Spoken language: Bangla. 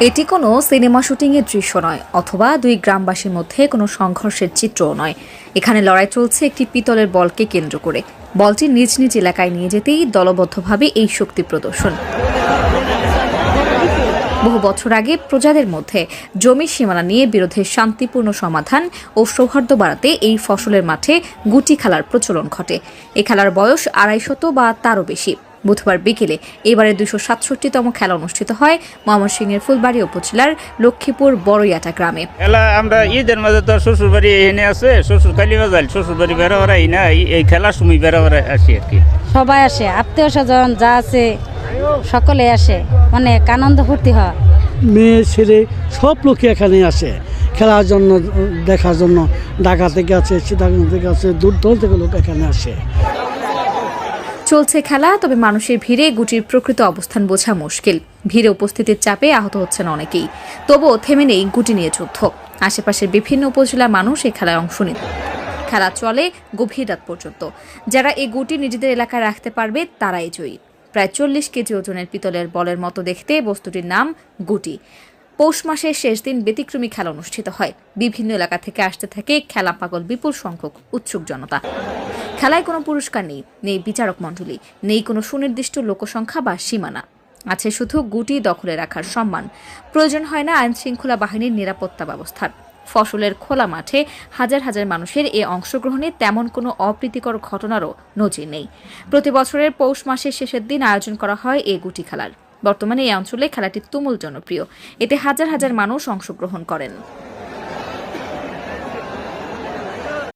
এটি কোনো সিনেমা শুটিংয়ের দৃশ্য নয়, অথবা দুই গ্রামবাসীর মধ্যে কোনো সংঘর্ষের চিত্রও নয়। এখানে লড়াই চলছে একটি পিতলের বলকে কেন্দ্র করে। বলটি নিজ নিজ এলাকায় নিয়ে যেতেই দলবদ্ধভাবে এই শক্তি প্রদর্শন। বহু বছর আগে প্রজাদের মধ্যে জমির সীমানা নিয়ে বিরোধের শান্তিপূর্ণ সমাধান ও সৌহার্দ্য বাড়াতে এই ফসলের মাঠে গুটি খেলার প্রচলন ঘটে। এ খেলার বয়স 250 বা তারও বেশি। বুধবার বিকেলে এবারে 267তম খেলা অনুষ্ঠিত হয় ময়মনসিংহের ফুলবাড়ী উপজেলার লক্ষ্মীপুর বড়ইয়াটা গ্রামে। খেলা আমরা ঈদের মাঝে তো শ্বশুর বাড়ি এনে আছে, শ্বশুর কালী বাজার শ্বশুর বাড়ি বেড়াবার না, এই খেলার সময় বেড়াবার আসি আর কি। সবাই আসে, আত্মীয় স্বজন যা আছে সকলে আসে, অনেক আনন্দ ফুর্তি হয়। মেয়ে ছেলে সব লোকই এখানে আসে খেলার জন্য, দেখার জন্য। ঢাকা থেকে আছে, চিটাগাং থেকে আছে, দূর দূর থেকে লোক এখানে আসে। চলছে খেলা, তবে মানুষের ভিড়ে গুটির প্রকৃত অবস্থান বোঝা মুশকিল। ভিড়ে উপস্থিতির চাপে আহত হচ্ছেন অনেকেই। তবুও থেমে নেই গুটি নিয়ে যুদ্ধ। আশেপাশের বিভিন্ন উপজেলার মানুষ এই খেলায় অংশ নিত। খেলা চলে গভীর রাত পর্যন্ত। যারা এই গুটি নিজেদের এলাকায় রাখতে পারবে তারাই জয়ী। প্রায় 40 কেজি ওজনের পিতলের বলের মতো দেখতে বস্তুটির নাম গুটি। পৌষ মাসের শেষ দিন ব্যতিক্রমী খেলা অনুষ্ঠিত হয়। বিভিন্ন এলাকা থেকে আসতে থাকে খেলা পাগল বিপুল সংখ্যক উৎসুক জনতা। খেলায় কোনো পুরস্কার নেই, নেই বিচারক মণ্ডলী, নেই কোনো সুনির্দিষ্ট লোকসংখ্যা বা সীমানা। আছে শুধু গুটি দখলে রাখার সম্মান। প্রয়োজন হয় না আইন শৃঙ্খলা বাহিনীর নিরাপত্তা ব্যবস্থার। ফসলের খোলা মাঠে হাজার হাজার মানুষের এ অংশগ্রহণে তেমন কোনো অপ্রীতিকর ঘটনারও নজির নেই। প্রতি বছরের পৌষ মাসের শেষের দিন আয়োজন করা হয় এই গুটি খেলার। বর্তমানে এই অঞ্চলে খেলাটি তুমুল জনপ্রিয়। এতে হাজার হাজার মানুষ অংশগ্রহণ করেন।